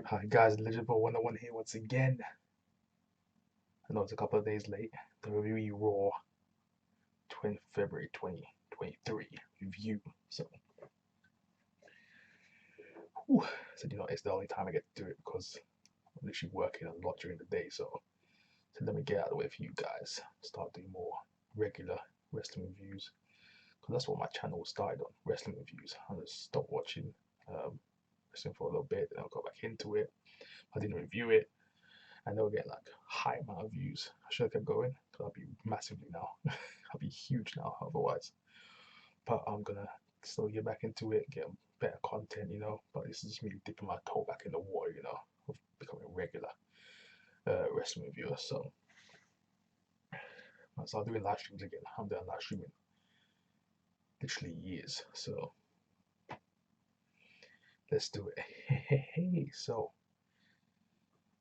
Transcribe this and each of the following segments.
Hi guys, Legible 101 here once again. I know it's a couple of days late. The WWE RAW 20 February 2023 review. Whew, so it's the only time I get to do it because I'm literally working a lot during the day. So let me get out of the way for you guys. Start doing more regular wrestling reviews because that's what my channel started on, wrestling reviews. I just stopped watching wrestling for a little bit, then I'll go back into it. I didn't review it, and they'll get like high amount of views. I should have kept going because I'll be massively now. I'll be huge now otherwise. But I'm gonna still get back into it, get better content, But this is just me dipping my toe back in the water, of becoming a regular wrestling reviewer. So I start doing live streams again. I'm doing live streaming literally years. So let's do it. Hey, so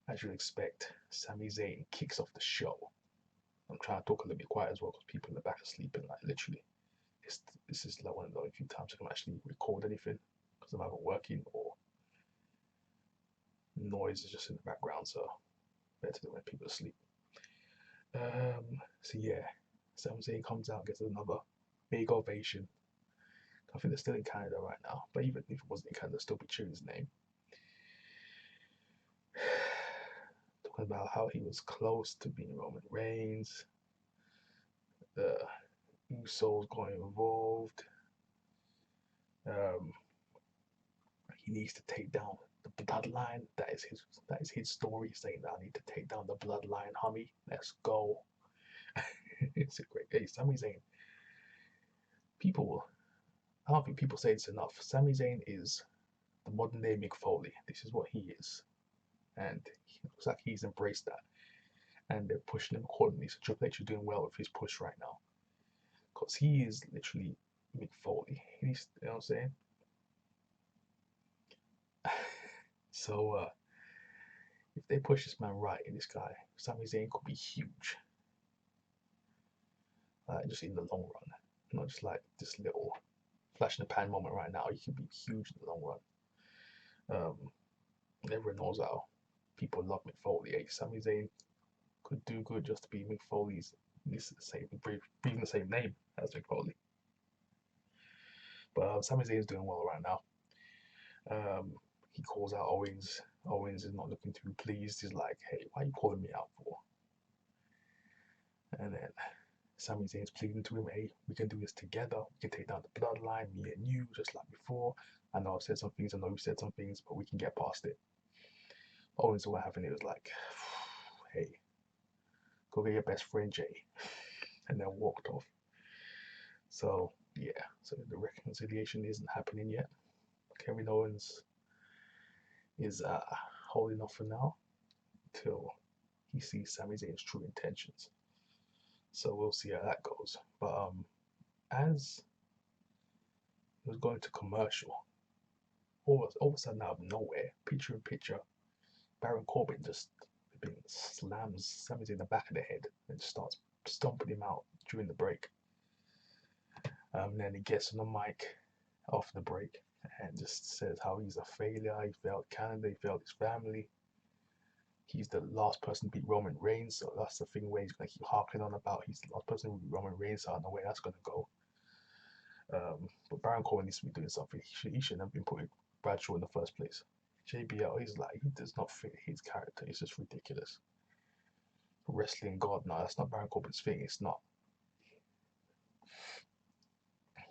as you'd expect, Sami Zayn kicks off the show. I'm trying to talk a little bit quiet as well because people in the back are sleeping, like literally. This is like one of the only few times I can actually record anything because I'm either working or noise is just in the background, so better than when people are asleep. So yeah, Sami Zayn comes out, gets another big ovation. I think they're still in Canada right now, but even if it wasn't in Canada, still be cheering his name. Talking about how he was close to being Roman Reigns, the Usos got involved. Um, he needs to take down the bloodline. That is his story, saying that I need to take down the bloodline, homie. Let's go. It's a great day. Sami Zayn. People, I don't think people say it's enough. Sami Zayn is the modern day Mick Foley. This is what he is, and he looks like he's embraced that. And they're pushing him accordingly. So Triple H is doing well with his push right now, because he is literally Mick Foley. He's, you know what I'm saying? So if they push this man right, this guy, Sami Zayn could be huge. Just in the long run, not just like this little flash in the pan moment right now. He could be huge in the long run. Everyone knows how people love Mick Foley. Hey, Sami Zayn could do good just to be Mick Foley's, this same breathing the same name as Mick Foley. But Sami Zayn is doing well right now. He calls out Owens. Owens is not looking too pleased. He's like, "Hey, why are you calling me out for?" And then Sami Zayn's pleading to him, "Hey, we can do this together. We can take down the bloodline, me and you, just like before. I know I've said some things, I know you've said some things, but we can get past it." Owens, what happened? It was like, "Hey, go get your best friend Jay," and then walked off. So yeah, so the reconciliation isn't happening yet. Kevin Owens is holding off for now till he sees Sami Zayn's true intentions. So we'll see how that goes. But as it was going to commercial, all of a sudden out of nowhere, picture in picture, Baron Corbin just slams Sami Zayn in the back of the head and starts stomping him out during the break. And then he gets on the mic after the break and just says how he's a failure. He failed Canada, he failed his family. He's the last person to beat Roman Reigns, so that's the thing where he's going to keep harping on about. He's the last person to beat Roman Reigns, so I don't know where that's going to go. But Baron Corbin needs to be doing something. He shouldn't have been putting Bradshaw in the first place. JBL, he's like, he does not fit his character. It's just ridiculous. Wrestling God, no, that's not Baron Corbin's thing. It's not.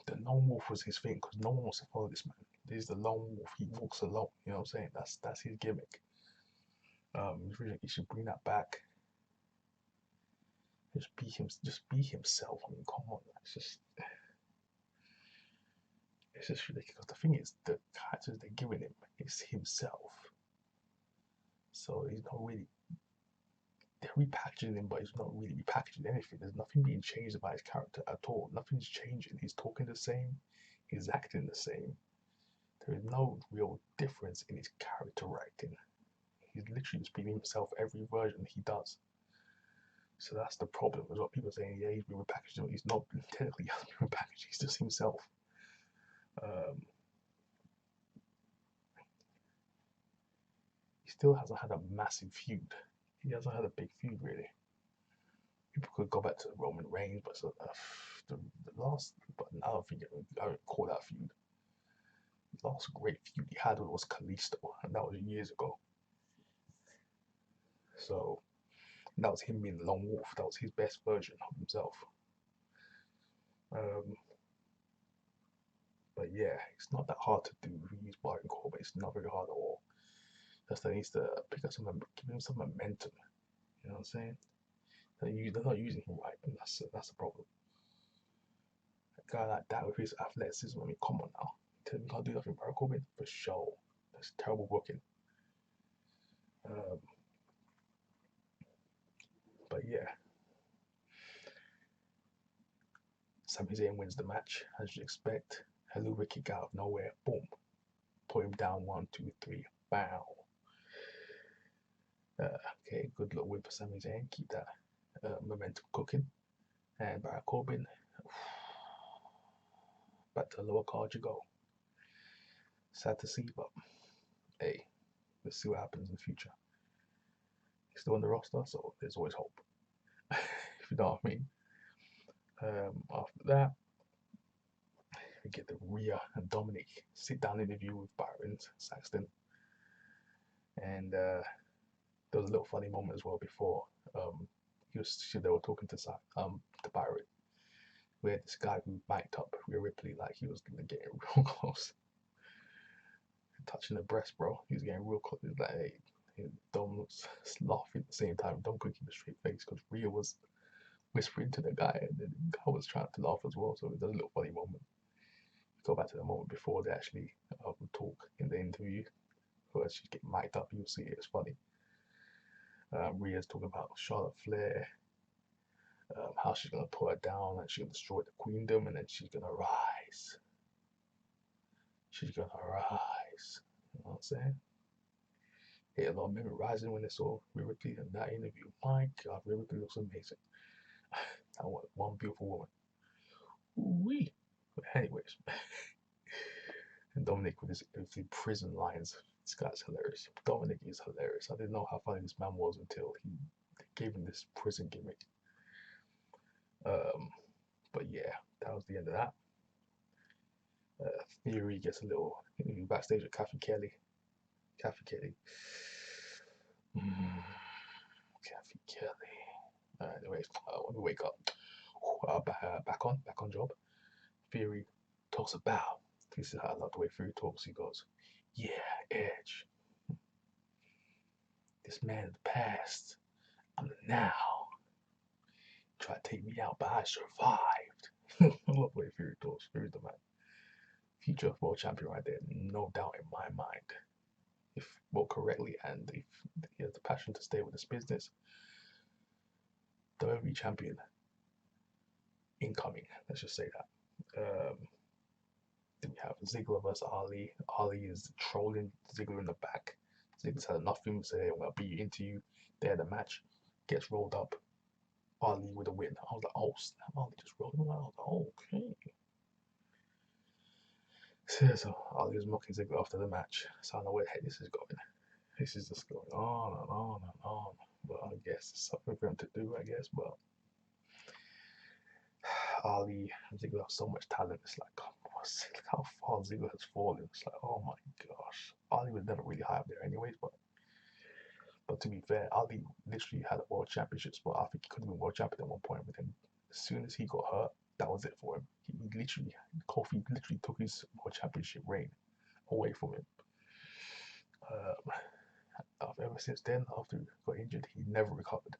The lone wolf was his thing because no one wants to follow this man. He's the lone wolf. He walks alone. You know what I'm saying? That's his gimmick. He should bring that back. Just be himself. I mean, come on. It's just ridiculous. The thing is, the characters they're giving him is himself. So he's not really. They're repackaging him, but he's not really repackaging anything. There's nothing being changed about his character at all. Nothing's changing. He's talking the same. He's acting the same. There is no real difference in his character writing. He's literally just being himself every version he does. So that's the problem. Is what people are saying, yeah, he's been repackaged. He's not technically been repackaged. He's just himself. still hasn't had a massive feud. He hasn't had a big feud really. People could go back to Roman Reigns, but the last, but I don't think I would call that feud. The last great feud he had was Kalisto, and that was years ago. So that was him being the Lone Wolf. That was his best version of himself. Um, but yeah, it's not that hard to do. We use Baron Corbin. It's not very hard at all. Just that needs to pick up give him some momentum. You know what I'm saying? They're not using him right, and that's the problem. A guy like that with his athleticism, I mean, come on now. Tell me he can't do nothing, Baron Corbin? For sure. That's terrible booking. Um, but yeah, Sami Zayn wins the match, as you'd expect. Helluva kick out of nowhere. Boom. Put him down 1, 2, 3. Bow. Okay, good luck with Sami Zayn. Keep that momentum cooking. And Baron Corbin, back to the lower card you go. Sad to see, but hey, let's see what happens in the future. He's still on the roster, so there's always hope. If you know what I mean. After that, we get the Rhea and Dominic sit down interview with Byron Saxton. And there was a little funny moment as well before they were talking to Byron, where this guy who mic'd up Rhea Ripley like he was gonna get real close, touching the breast, bro. He was getting real close. He was like, hey, Dom was laughing at the same time. Dom couldn't keep a straight face because Rhea was whispering to the guy, and then the guy was trying to laugh as well. So it was a little funny moment. Go back to the moment before they actually talk in the interview. Where she's getting mic'd up, you'll see it. It's funny. Rhea's talking about Charlotte Flair, how she's gonna put her down and she's gonna destroy the queendom, and then she's gonna rise. She's gonna rise. You know what I'm saying? Hey, a lot of men were rising when they saw Rhea Ripley in that interview. My God, Rhea Ripley looks amazing. That one beautiful woman. Ooh-wee. But anyways, and Dominic with his prison lines. This guy's hilarious. Dominic is hilarious. I didn't know how funny this man was until he gave him this prison gimmick. But yeah, that was the end of that. Theory gets a little interview backstage with Kathy Kelly. Kathy Kelly. Anyways, when we wake up, back on job. Theory talks about. This is how I love the way Theory talks. He goes, "Yeah, Edge. This man of the past. I'm the now. Try to take me out, but I survived." I love the way Theory talks. Theory's the man. Future world champion right there, no doubt in my mind. If bought correctly and if he has the passion to stay with this business, WWE champion incoming. Let's just say that. Then we have Ziggler versus Ali. Ali is trolling Ziggler in the back. Ziggler's had nothing to say. I'm gonna beat into you. There, the match gets rolled up. Ali with a win. I was like, oh snap! Ali just rolled him out. I was like, okay. So Ali was mocking Ziggler after the match. So I know where the heck this is going. This is just going on and on and on. But I guess it's something for him to do, I guess. But Ali and Ziggler have so much talent. It's like, look how far Ziggler has fallen. It's like, oh my gosh. Ali was never really high up there anyways, but to be fair, Ali literally had a world championship spot. I think he could have been world champion at one point with him. As soon as he got hurt, that was it for him. Kofi literally took his world championship reign away from him. Ever since then, after he got injured, he never recovered.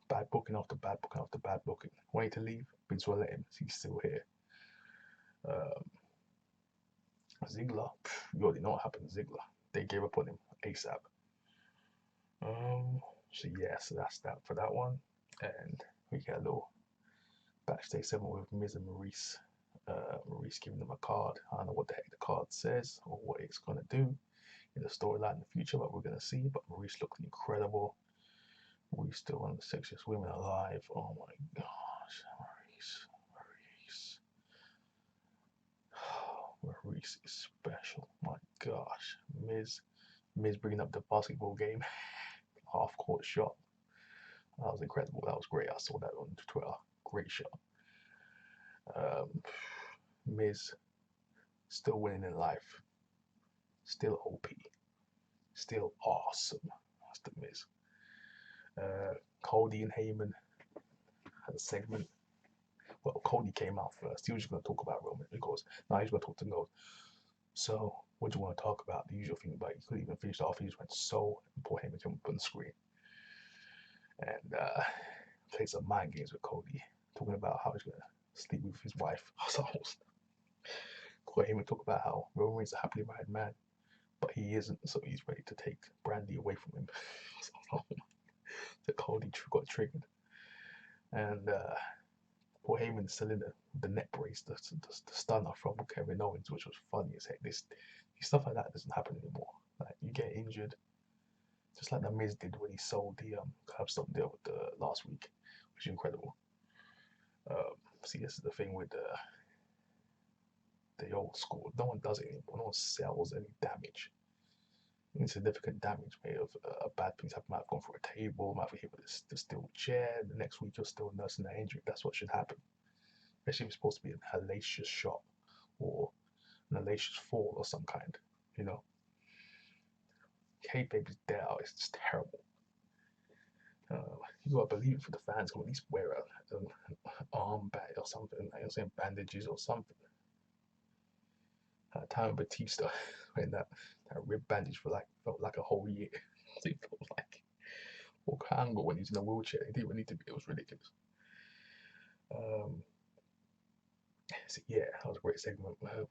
Bad booking after bad booking after bad booking. Wanting to leave, Vince will let him. He's still here. Ziggler, you already know what happened to Ziggler. They gave up on him ASAP. So yeah, so that's that for that one. And we get a little backstage segment with Miz and Maurice. Maurice giving them a card. I don't know what the heck the card says or what it's gonna do in the storyline in the future, but we're gonna see. But Maurice looked incredible. Maurice still one of the sexiest women alive. Oh my gosh, Maurice is special. My gosh, Miz Miz bringing up the basketball game, half court shot. That was incredible. That was great. I saw that on Twitter. Great shot. Miz still winning in life. Still OP. Still awesome. That's the Miz. Cody and Heyman had a segment. Well, Cody came out first. He was just going to talk about Roman because now he's going to talk to Note. So, what do you want to talk about? The usual thing, but he couldn't even finish it off. He just went so, and poor Heyman came up on the screen. And played some mind games with Cody, talking about how he's going to sleep with his wife. So, poor Heyman talk about how Roman Reigns is a happily married man, but he isn't, so he's ready to take Brandy away from him. So Cody got triggered. And poor Heyman still in the neck brace, the stunner from Kevin Owens, which was funny as heck. This stuff like that doesn't happen anymore. Like you get injured, just like the Miz did when he sold the curb stop deal with the last week, which is incredible. See, this is the thing with the old school. No one does it anymore. No one sells any damage. Insignificant damage made of bad things happen. Might have gone through a table, might have hit with the steel chair. The next week you're still nursing that injury. That's what should happen. Especially if it's supposed to be an hellacious shot or an hellacious fall or some kind. You know, kayfabe is dead out. It's just terrible. You gotta believe it for the fans. Can at least wear an arm bag or something. Like I'm saying, bandages or something. Time Batista wearing that rib bandage for felt like a whole year. It felt like Hulk Angle when he's in a wheelchair. It didn't even need to be. It was ridiculous. So yeah, that was a great segment. It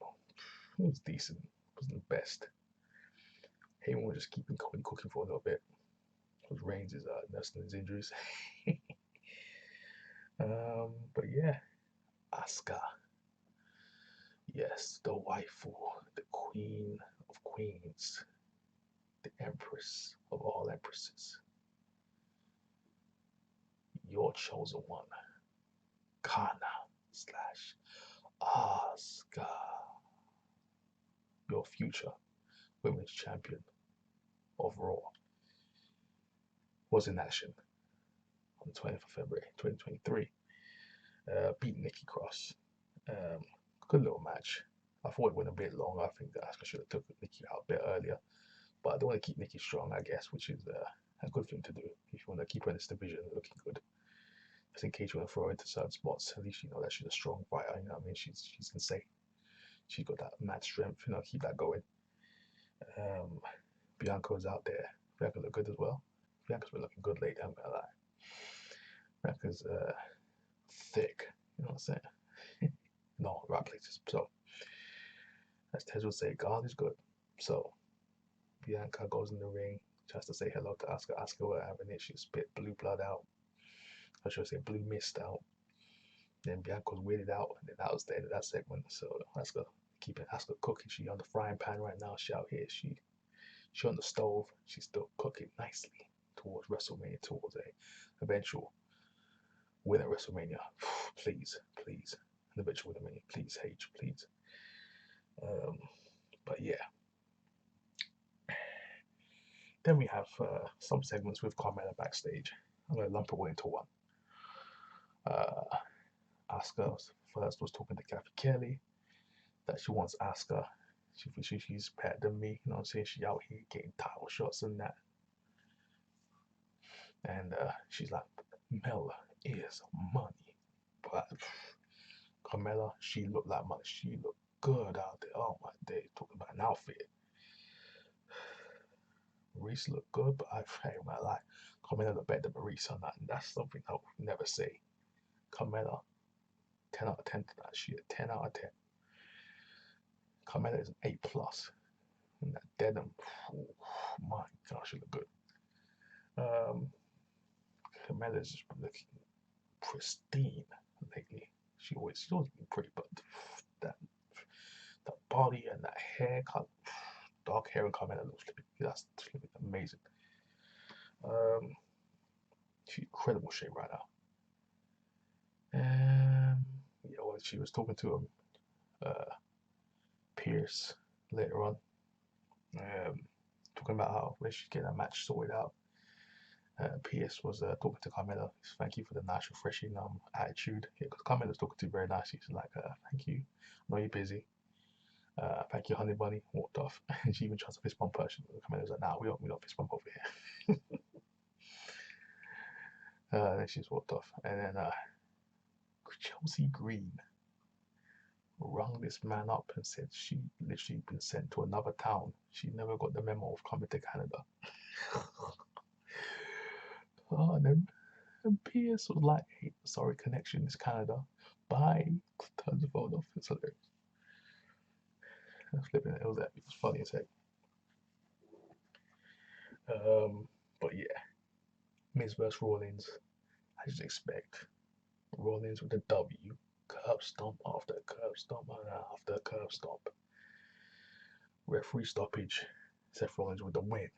was decent. It wasn't the best. Heyman was just keeping Cody cooking for a little bit. Because Reigns is nursing his injuries. But yeah, Asuka. Yes, the waifu, the queen of queens, the empress of all empresses. Your chosen one, Kana/Asuka. Your future women's champion of Raw was in action on the 20th of February 2023. Beat Nikki Cross. Good little match. I thought it went a bit long. I think that Asuka should have took Nikki out a bit earlier. But they want to keep Nikki strong, I guess, which is a good thing to do. If you want to keep her in this division looking good. Just in case you want to throw her into certain spots, at least you know that she's a strong fighter. You know what I mean? She's insane. She's got that mad strength. You know, keep that going. Bianca's out there. Bianca look good as well. Bianca's been looking good lately, I'm gonna lie. Bianca's thick, you know what I'm saying? No, right places. So, as Tez would say, God is good. So, Bianca goes in the ring, tries to say hello to Asuka. Asuka was having it. She spit blue blood out. I should say blue mist out. Then Bianca was weirded out, and then that was the end of that segment. So, Asuka keeping Asuka cooking. She on the frying pan right now. She out here. She on the stove. She's still cooking nicely towards WrestleMania, towards a eventual win at WrestleMania. Please, please. An eventual win at WrestleMania. Please, H, please. But yeah. Then we have some segments with Carmella backstage. I'm going to lump it all into one. Asuka first was talking to Kathy Kelly that she wants Asuka. She thinks she's better than me. You know what I'm saying? She out here getting title shots and that. And she's like, Mella is money. But Carmella, she looked like money. She looked good out there. Oh my day. Talking about an outfit. Maurice looked good, but I ain't gonna lie. Carmella looked better than Maurice on that. And that's something I would never say. Carmella, 10 out of 10 to that shit. 10 out of 10. Carmella is an A+. And that denim, oh my gosh, it looked good. Carmella's just been looking pristine lately. She's always been pretty, but that body and that hair color, dark hair and Carmella looks that's amazing. She's incredible shape right now. Yeah, well, she was talking to Pierce later on. talking about how when she's getting a match sorted out, PS was talking to Carmella. Thank you for the nice, refreshing attitude. Yeah, because Carmella's talking to her very nicely. She's like, thank you. I know you're busy. Thank you, honey bunny. Walked off. And she even tries to fist bump her. Carmella's like, nah, we don't fist bump over here. Then she's walked off. And then Chelsea Green rung this man up and said she literally been sent to another town. She never got the memo of coming to Canada. And then PS was like, hey, sorry, connection is Canada. Bye. Turns the phone off. It's hilarious. Flipping it. It was funny as heck. But yeah, Miz vs Rollins. I just expect Rollins with a W, curb stomp after curb stomp after curb stomp. Referee stoppage. Seth Rollins with the win.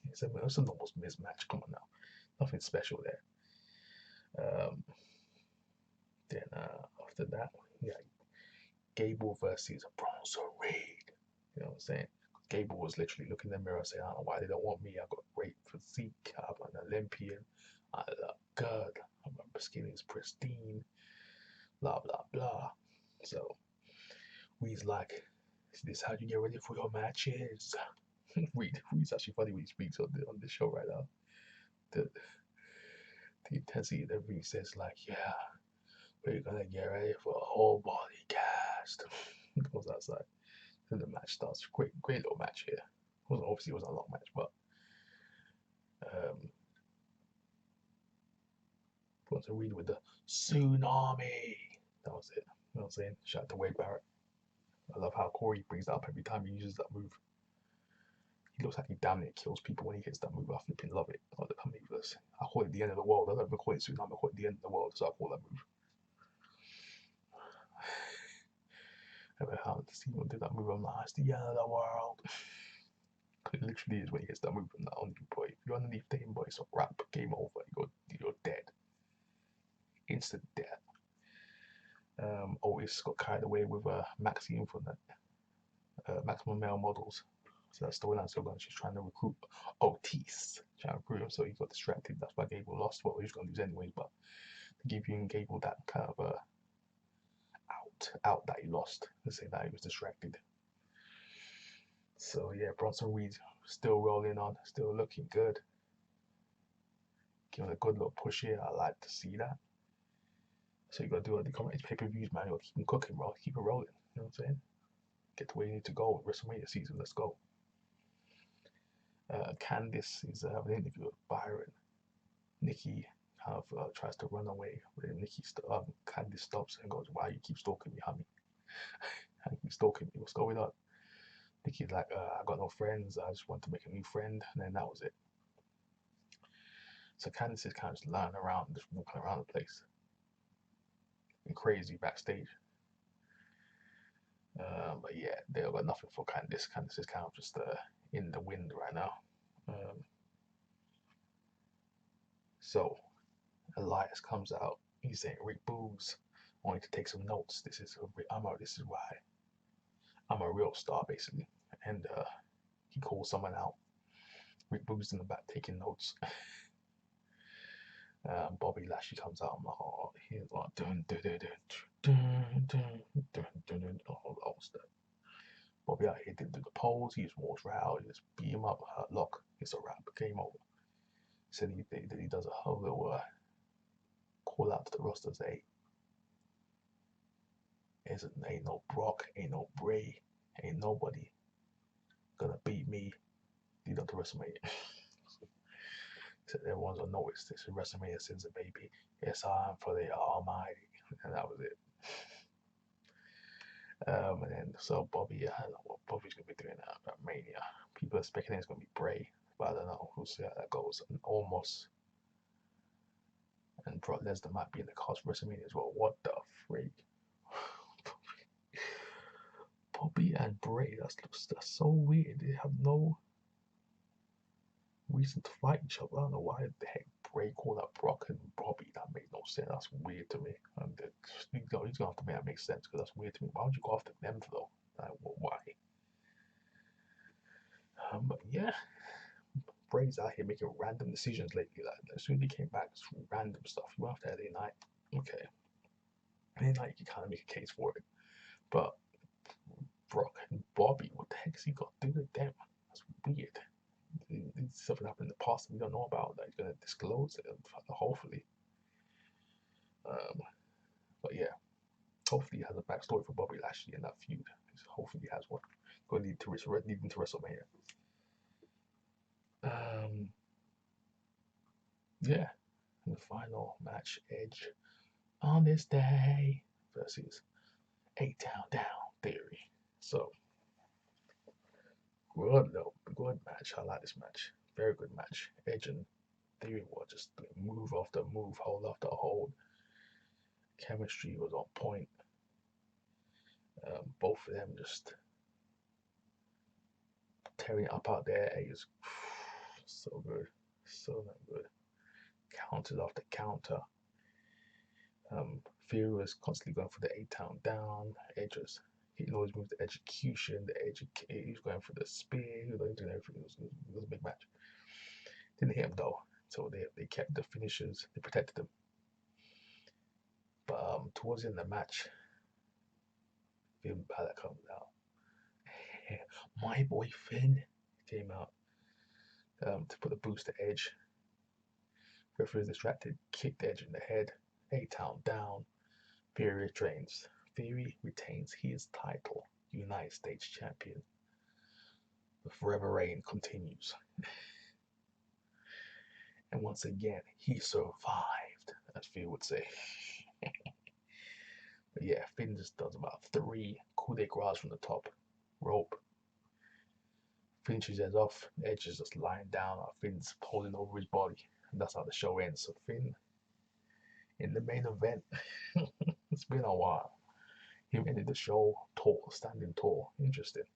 It's a normal Miz match. Come on now, nothing special there. Then after that, yeah, Gable versus Bronson Reed. You know what I'm saying? Gable was literally looking in the mirror saying, I don't know why they don't want me. I got great physique. I'm an Olympian. I look good. My skin is pristine. Blah, blah, blah. So Reed's like, is this how you get ready for your matches? Reed's actually funny when he speaks on the show right now. The intensity that Reed says, like, yeah, we're going to get ready for a whole body cast. Goes outside. Then the match starts. Great little match here. Obviously, it wasn't a long match, but what's a Reed with the tsunami? That was it. You know what I'm saying? Shout out to Wade Barrett. I love how Corey brings that up every time he uses that move. He looks like he damn near kills people when he hits that move. I flipping love it. I love the Prometheus. I call it the end of the world. I don't even call it tsunami. I call it the end of the world. So I call that move. Every time I see him do that move, I'm like, it's the end of the world. It literally is when he gets that move from that on you, boy. If you're underneath him, boy, it's a wrap. Game over. You're dead. Instant death. Otis got carried away with Maxine from that Maximum Male Models. So that's storyline still going. She's trying to recruit Otis. Trying to recruit him, so he got distracted. That's why Gable lost. Well, he was going to lose anyway, but to give you and Gable that kind of out that he lost. To say that he was distracted. So yeah, Bronson Reed still rolling on, still looking good. Giving a good little push here. I like to see that. So you got to do it. The pay-per-views, man. You got to keep them cooking, bro. Keep it rolling. You know what I'm saying? Get to where you need to go with WrestleMania season. Let's go. Candice is having an interview with Byron. Nikki kind of tries to run away. Candice stops and goes, "Why you keep stalking me, honey? You keep stalking me. What's going on?" Nikki's like, "I got no friends. I just want to make a new friend." And then that was it. So Candice is kind of just lying around, just walking around the place. And crazy backstage. But yeah, they got nothing for Candice. Candice is kind of just in the wind right now. So Elias comes out. He's saying, "Rick Boogs, I want you to take some notes. This is why I'm a real star, basically." And he calls someone out. Rick Boogs in the back taking notes. Bobby Lashley comes out. I'm like, oh, he's like all stuff. Bobby out here didn't do the pose. He just walks right out. He just beat him up. Look, it's a wrap. Game over. Said he does a whole little call out to the roster. Say, ain't no Brock, ain't no Bray, ain't nobody gonna beat me. Lead up to WrestleMania. Said everyone's gonna notice this is WrestleMania sends a baby. It's time for the Almighty, and that was it. And then so Bobby, I don't know what Bobby's gonna be doing at Mania. People are speculating it's gonna be Bray, but I don't know. We'll see how that goes. And Omos and Brock Lesnar might be in the cards for WrestleMania as well. What the freak? Bobby and Bray, that's so weird. They have no reason to fight each other. I don't know why the heck Bray called out Brock and Bobby. That made no sense. That's weird to me. And he's gonna have to make that make sense because that's weird to me. Why would you go after them though? Like, why? But yeah, Bray's out here making random decisions lately. Like as soon as he came back, it's random stuff. You went after LA Knight, okay. LA Knight, you can kind of make a case for it, but Brock and Bobby, what the heck's he got to do with them? That's weird. Something happened in the past that we don't know about that he's gonna disclose it, hopefully. Um, but yeah, hopefully he has a backstory for Bobby Lashley in that feud. Hopefully he has one. Going to lead into WrestleMania. Yeah, and the final match, Edge on this day versus A-Town Down Theory. So good match. I like this match. Very good match. Edge and Theory were just move after move, hold after hold. Chemistry was on point. Both of them just tearing it up out there. Is so good, so good. Counter after counter. Theory was constantly going for the A-Town down. Edge was he always moved the execution. He was going for the spear. He was doing everything. It was a big match. Didn't hit him though, so they kept the finishers. They protected them. But towards the end of the match, Finn Balor comes out. My boy Finn came out to put the boost to Edge. Referee is distracted, kicked Edge in the head. A-Town down. Theory retains. Theory retains his title, United States Champion. The forever reign continues. And once again, he survived, as Phil would say. But yeah, Finn just does about 3 coup de grace from the top rope. Finishes Edge off. Edge is just lying down. Finn's holding over his body. And that's how the show ends. So Finn in the main event. It's been a while. He ended the show tall, standing tall. Interesting.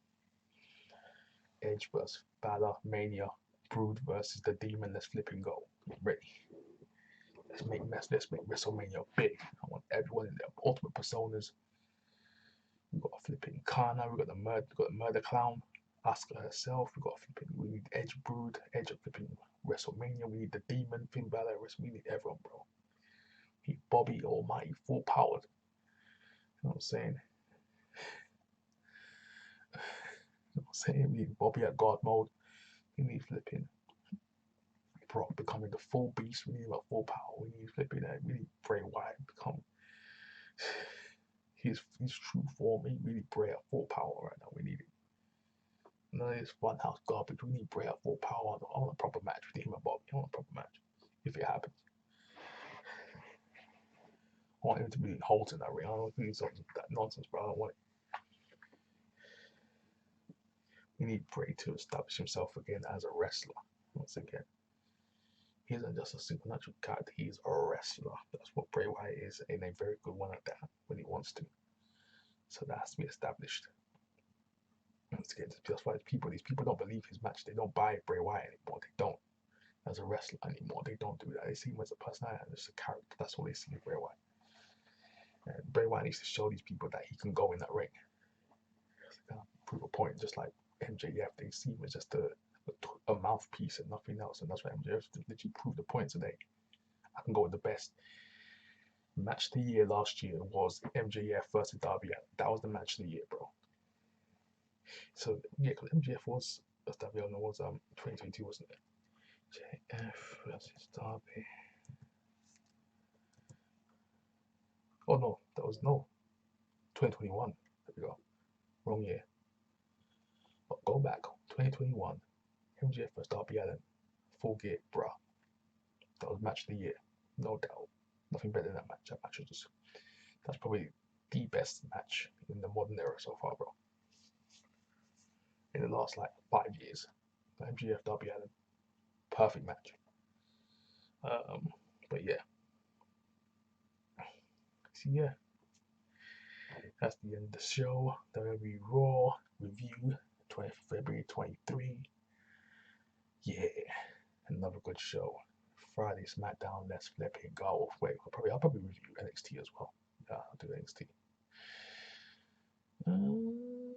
Edge versus Balor Mania. Brood versus the Demon. Let's flip and go. Ready. Let's make WrestleMania big. I want everyone in their ultimate personas. We got a flipping Kana. We got the murder clown. Asuka herself. We need Edge Brood. Edge of flipping WrestleMania. We need the Demon. Finn Balor. We need everyone, bro. He Bobby Almighty, full powered. You know what I'm saying? We need Bobby at God mode. We need flipping Brock becoming the full beast. We need him at full power. We need flipping we need Bray Wyatt become his true form. We need Bray at full power right now. We need it. None of this funhouse garbage. We need Bray at full power. I want a proper match with him and Bobby. I want a proper match. If it happens. I want him to be Holt in that ring. I don't want to do that nonsense, bro. I don't want it. We need Bray to establish himself again as a wrestler. Once again. He isn't just a supernatural character, he's a wrestler. That's what Bray Wyatt is, and a very good one at that when he wants to. So that has to be established. That's why these people don't believe his match. They don't buy Bray Wyatt anymore. They don't. As a wrestler anymore. They don't do that. They see him as a personality and just a character. That's all they see in Bray Wyatt. And Bray Wyatt needs to show these people that he can go in that ring. Prove a point, just like MJF. They see him as just a mouthpiece and nothing else, and that's why MJF literally proved the point today. I can go with the best match of the year last year was MJF versus Darby Allin. That was the match of the year, bro. So yeah, because MJF was Darby Allin was 2022, wasn't it? MJF versus Darby. Oh no, that was 2021. There we go. Wrong year. But go back, 2021. MJF versus Darby Allin. Full gear, bruh. That was match of the year. No doubt. Nothing better than that match. That's probably the best match in the modern era so far, bro. In the last 5 years. MJF Darby Allin. Perfect match. But yeah. So yeah. That's the end of the show. WWE RAW review 20th February 23. Yeah. Another good show. Friday SmackDown, let's flip and go. Wait, I'll probably review NXT as well. Yeah, I'll do NXT.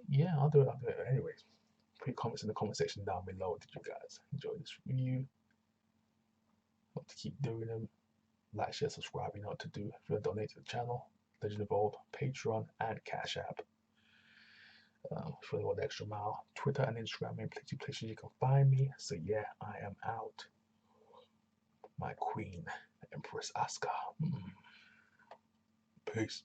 Yeah, I'll do it anyways. Put your comments in the comment section down below. Did you guys enjoy this review? Want to keep doing them? Like, share, subscribe. You know what to do. If you want to donate to the channel, Legend Evolve, Patreon, and Cash App. If you want to go the extra mile, Twitter and Instagram are two places you can find me. So yeah, I am out. My queen, Empress Asuka. Peace.